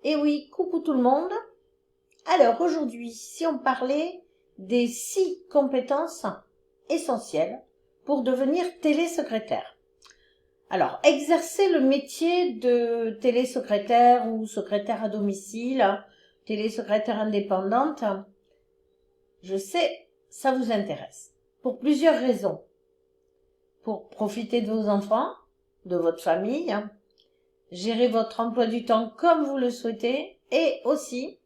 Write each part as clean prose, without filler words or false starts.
Et oui, coucou tout le monde. Alors aujourd'hui, si on parlait des 6 compétences essentielles pour devenir télésecrétaire. Alors, exercer le métier de télésecrétaire ou secrétaire à domicile, télésecrétaire indépendante, je sais, ça vous intéresse. Pour plusieurs raisons. Pour profiter de vos enfants, de votre famille, gérer votre emploi du temps comme vous le souhaitez et aussi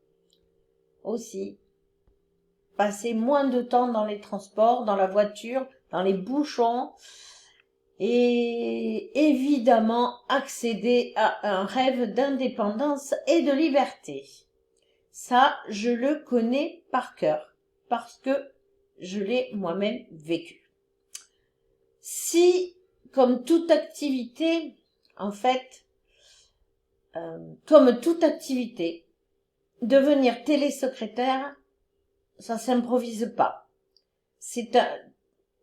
passer moins de temps dans les transports, dans la voiture, dans les bouchons et évidemment accéder à un rêve d'indépendance et de liberté. Ça, je le connais par cœur parce que je l'ai moi-même vécu. Si, comme toute activité, en fait, devenir télésecrétaire, ça s'improvise pas.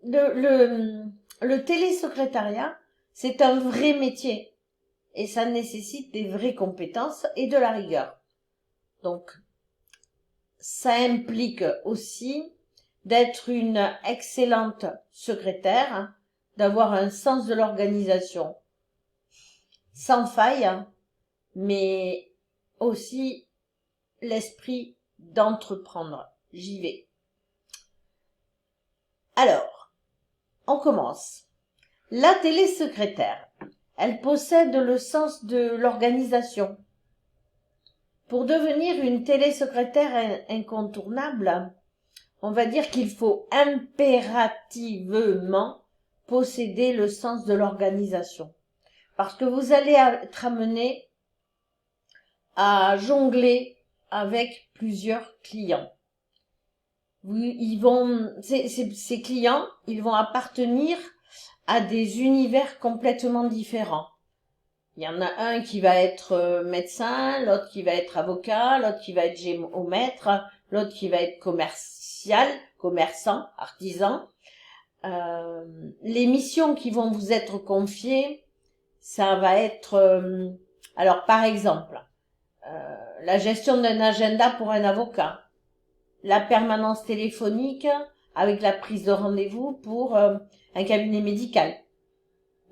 Le télésecrétariat, c'est un vrai métier et ça nécessite des vraies compétences et de la rigueur. Donc, ça implique aussi d'être une excellente secrétaire, d'avoir un sens de l'organisation sans faille, mais aussi l'esprit d'entreprendre. J'y vais. Alors, on commence. La télésecrétaire, elle possède le sens de l'organisation. Pour devenir une télésecrétaire incontournable, on va dire qu'il faut impérativement posséder le sens de l'organisation. Parce que vous allez être amené à jongler avec plusieurs clients. Ces clients, ils vont appartenir à des univers complètement différents. Il y en a un qui va être médecin, l'autre qui va être avocat, l'autre qui va être géomètre, l'autre qui va être commerçant, artisan. Les missions qui vont vous être confiées, ça va être, alors par exemple, la gestion d'un agenda pour un avocat, la permanence téléphonique avec la prise de rendez-vous pour un cabinet médical,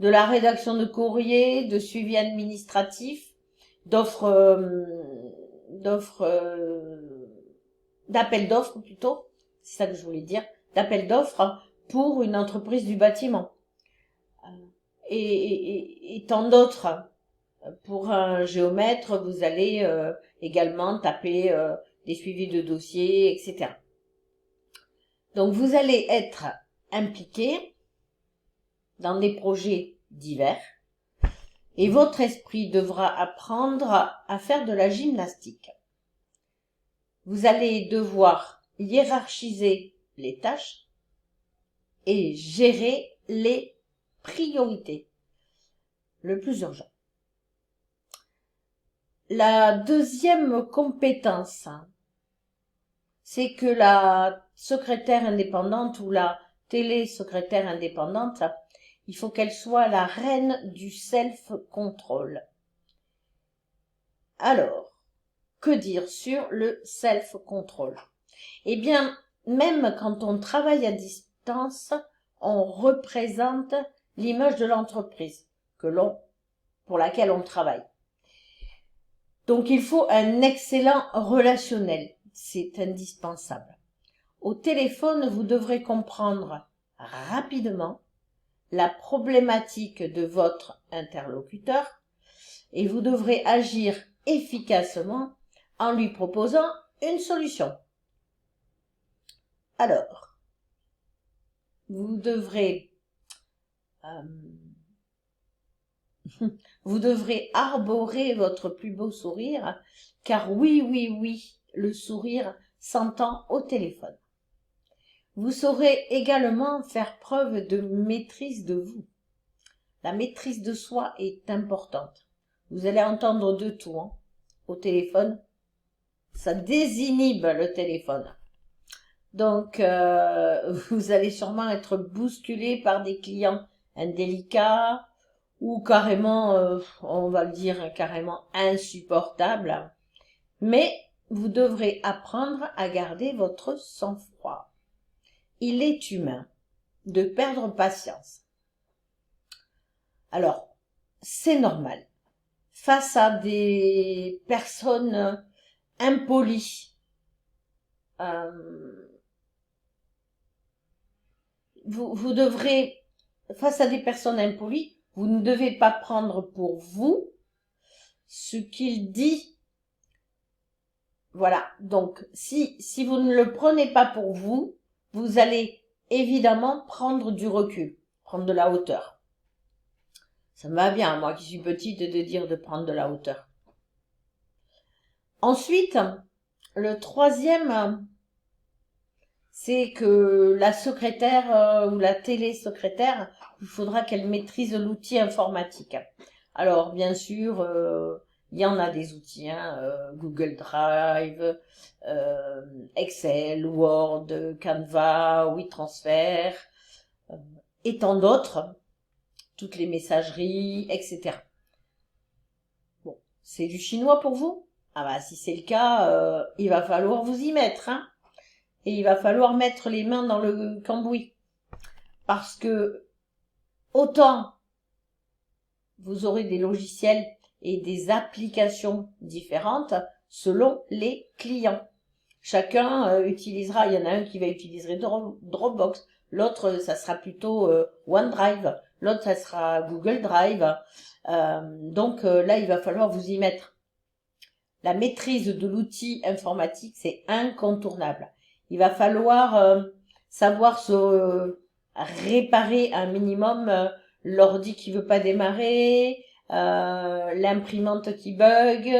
de la rédaction de courrier, de suivi administratif, d'appel d'offres plutôt, c'est ça que je voulais dire, d'appel d'offres pour une entreprise du bâtiment. Et tant d'autres. Pour un géomètre, vous allez également taper des suivis de dossiers, etc. Donc, vous allez être impliqué dans des projets divers et votre esprit devra apprendre à faire de la gymnastique. Vous allez devoir hiérarchiser les tâches et gérer les priorités, le plus urgent. La deuxième compétence, c'est que la secrétaire indépendante ou la télésecrétaire indépendante, il faut qu'elle soit la reine du self-control. Alors, que dire sur le self-control? Eh bien, même quand on travaille à distance, on représente l'image de l'entreprise pour laquelle on travaille. Donc, il faut un excellent relationnel. C'est indispensable. Au téléphone, vous devrez comprendre rapidement la problématique de votre interlocuteur et vous devrez agir efficacement en lui proposant une solution. Alors, vous devrez arborer votre plus beau sourire, car oui, le sourire s'entend au téléphone. Vous saurez également faire preuve de maîtrise de vous. La maîtrise de soi est importante. Vous allez entendre de tout au téléphone. Ça désinhibe le téléphone. Donc, vous allez sûrement être bousculé par des clients indélicats ou carrément, on va le dire, carrément insupportables. Mais vous devrez apprendre à garder votre sang-froid. Il est humain de perdre patience. Alors, c'est normal. Face à des personnes impolies, vous devrez, face à des personnes impolies, vous ne devez pas prendre pour vous ce qu'il dit. Voilà. Donc, si vous ne le prenez pas pour vous, vous allez évidemment prendre du recul, prendre de la hauteur. Ça me va bien, moi qui suis petite, de dire de prendre de la hauteur. Ensuite, le troisième, c'est que la secrétaire ou la télésecrétaire, il faudra qu'elle maîtrise l'outil informatique. Alors, bien sûr, il y en a des outils, Google Drive, Excel, Word, Canva, WeTransfer, et tant d'autres, toutes les messageries, etc. Bon, c'est du chinois pour vous? Ah bah si c'est le cas, il va falloir vous y mettre, hein. Et il va falloir mettre les mains dans le cambouis. Parce que autant vous aurez des logiciels et des applications différentes selon les clients. Chacun utilisera, il y en a un qui va utiliser Dropbox, l'autre ça sera plutôt OneDrive, l'autre ça sera Google Drive. Donc là, il va falloir vous y mettre. La maîtrise de l'outil informatique, c'est incontournable. Il va falloir savoir se réparer un minimum l'ordi qui veut pas démarrer, l'imprimante qui bug,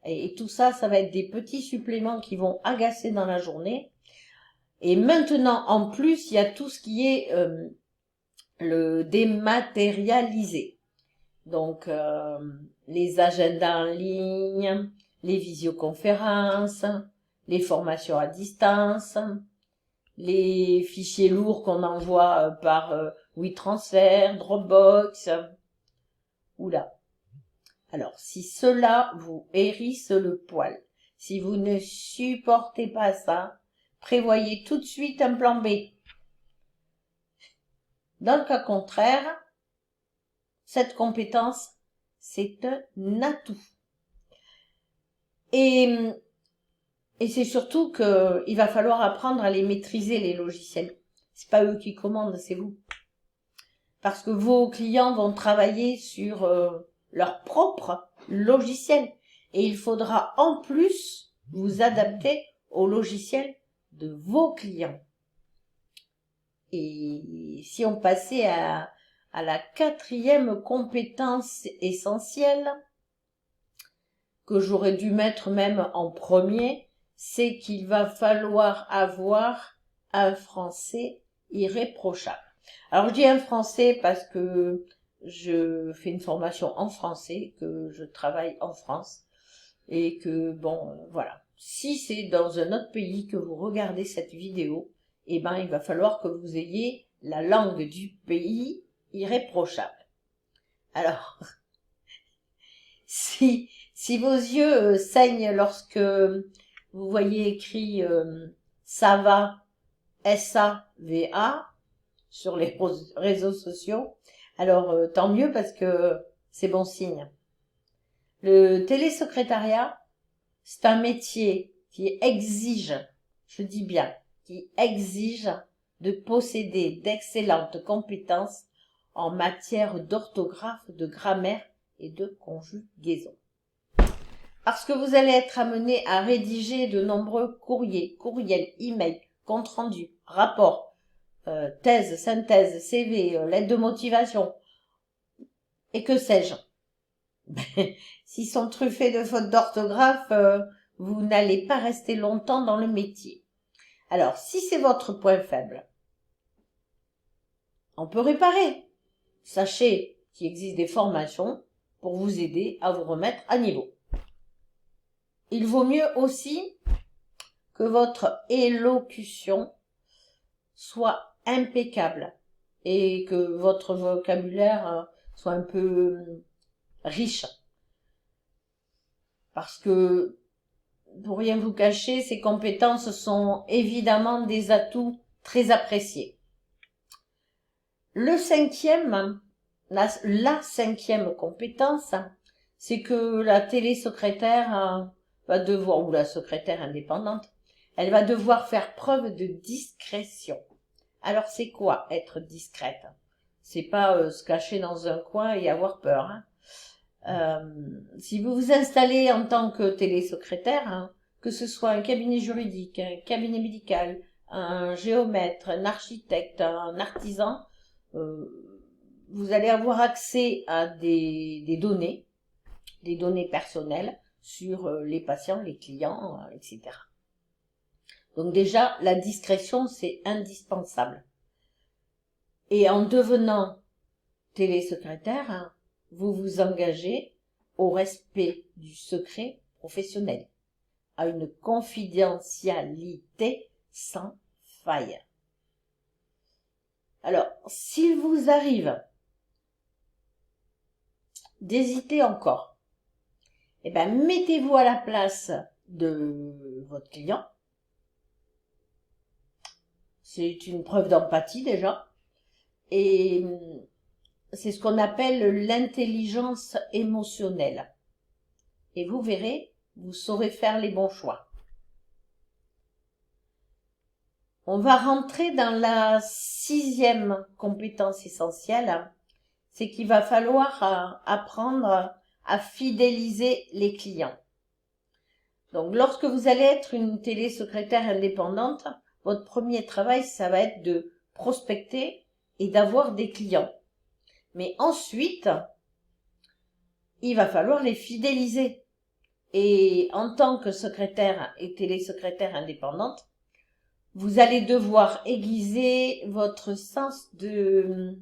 et tout ça, ça va être des petits suppléments qui vont agacer dans la journée. Et maintenant, en plus, il y a tout ce qui est le dématérialisé. Donc, les agendas en ligne, les visioconférences, les formations à distance, les fichiers lourds qu'on envoie par WeTransfer, Dropbox. Oula. Alors, si cela vous hérisse le poil, si vous ne supportez pas ça, prévoyez tout de suite un plan B. Dans le cas contraire, cette compétence, c'est un atout. Et c'est surtout qu'il va falloir apprendre à les maîtriser, les logiciels. C'est pas eux qui commandent, c'est vous. Parce que vos clients vont travailler sur leur propre logiciel. Et il faudra en plus vous adapter au logiciel de vos clients. Et si on passait à la quatrième compétence essentielle, que j'aurais dû mettre même en premier, c'est qu'il va falloir avoir un français irréprochable. Alors je dis un français parce que je fais une formation en français, que je travaille en France et que voilà. Si c'est dans un autre pays que vous regardez cette vidéo, eh ben il va falloir que vous ayez la langue du pays irréprochable. Alors, si vos yeux saignent lorsque vous voyez écrit ça va, S-A-V-A, sur les réseaux sociaux, alors tant mieux parce que c'est bon signe. Le télésecrétariat, c'est un métier qui exige, je dis bien, qui exige de posséder d'excellentes compétences en matière d'orthographe, de grammaire et de conjugaison. Parce que vous allez être amené à rédiger de nombreux courriels, emails, comptes rendus, rapports, thèses, synthèses, CV, lettres de motivation, et que sais-je. S'ils sont truffés de fautes d'orthographe, vous n'allez pas rester longtemps dans le métier. Alors, si c'est votre point faible, on peut réparer. Sachez qu'il existe des formations pour vous aider à vous remettre à niveau. Il vaut mieux aussi que votre élocution soit impeccable et que votre vocabulaire soit un peu riche. Parce que pour rien vous cacher, ces compétences sont évidemment des atouts très appréciés. Le cinquième, la cinquième compétence, c'est que la télésecrétaire va devoir, ou la secrétaire indépendante, elle va devoir faire preuve de discrétion. Alors c'est quoi être discrète? C'est pas se cacher dans un coin et avoir peur. Si vous vous installez en tant que télésecrétaire, que ce soit un cabinet juridique, un cabinet médical, un géomètre, un architecte, un artisan, vous allez avoir accès à des données personnelles sur les patients, les clients, etc. Donc déjà, la discrétion, c'est indispensable. Et en devenant télésecrétaire, vous vous engagez au respect du secret professionnel, à une confidentialité sans faille. Alors, s'il vous arrive d'hésiter encore, eh ben, mettez-vous à la place de votre client. C'est une preuve d'empathie déjà. Et c'est ce qu'on appelle l'intelligence émotionnelle. Et vous verrez, vous saurez faire les bons choix. On va rentrer dans la sixième compétence essentielle, c'est qu'il va falloir apprendre à fidéliser les clients. Donc, lorsque vous allez être une télésecrétaire indépendante, votre premier travail, ça va être de prospecter et d'avoir des clients. Mais ensuite, il va falloir les fidéliser. Et en tant que secrétaire et télésecrétaire indépendante, vous allez devoir aiguiser votre sens de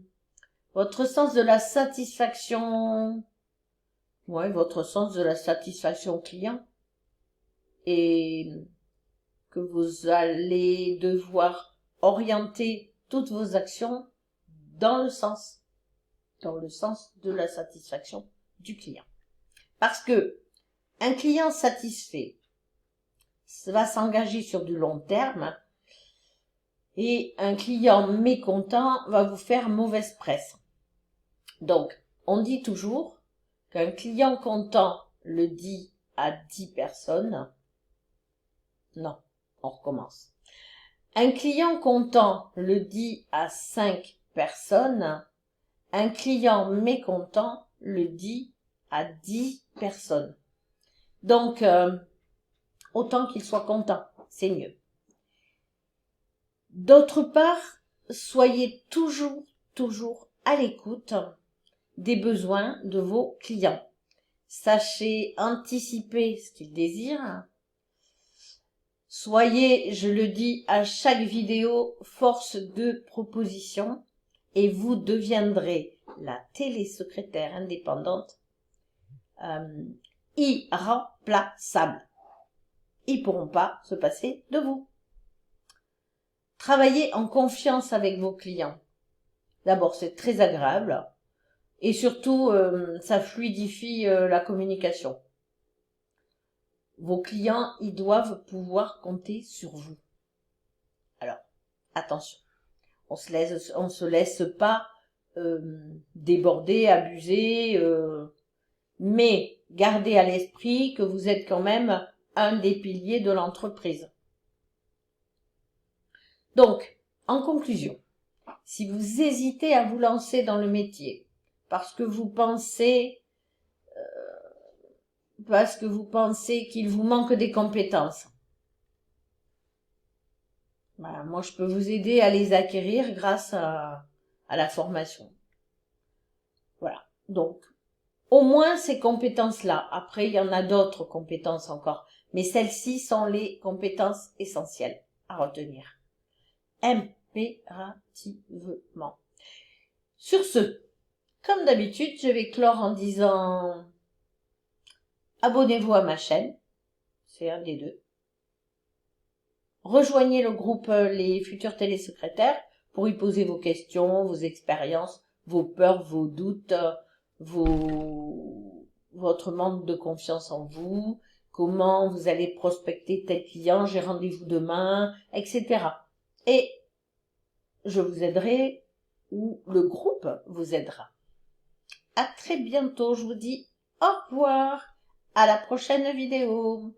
la satisfaction, votre sens de la satisfaction client, et que vous allez devoir orienter toutes vos actions dans le sens de la satisfaction du client. Parce que un client satisfait va s'engager sur du long terme, et un client mécontent va vous faire mauvaise presse. Donc, on dit toujours qu'un client content le dit à 10 personnes. Non, on recommence. Un client content le dit à 5 personnes. Un client mécontent le dit à 10 personnes. Donc, autant qu'il soit content, c'est mieux. D'autre part, soyez toujours à l'écoute des besoins de vos clients. Sachez anticiper ce qu'ils désirent. Soyez, je le dis à chaque vidéo, force de proposition et vous deviendrez la télésecrétaire indépendante irremplaçable. Ils ne pourront pas se passer de vous. Travaillez en confiance avec vos clients. D'abord, c'est très agréable et surtout, ça fluidifie la communication. Vos clients, ils doivent pouvoir compter sur vous. Alors, attention, on se laisse pas déborder, abuser, mais gardez à l'esprit que vous êtes quand même un des piliers de l'entreprise. Donc, en conclusion, si vous hésitez à vous lancer dans le métier parce que vous pensez qu'il vous manque des compétences, moi je peux vous aider à les acquérir grâce à la formation. Voilà. Donc, au moins ces compétences-là. Après, il y en a d'autres compétences encore. Mais celles-ci sont les compétences essentielles à retenir. Impérativement. Sur ce, comme d'habitude, je vais clore en disant abonnez-vous à ma chaîne. C'est un des deux. Rejoignez le groupe Les Futurs Télésecrétaires pour y poser vos questions, vos expériences, vos peurs, vos doutes, votre manque de confiance en vous, comment vous allez prospecter tel client, j'ai rendez-vous demain, etc. Et je vous aiderai ou le groupe vous aidera. À très bientôt, je vous dis au revoir, à la prochaine vidéo.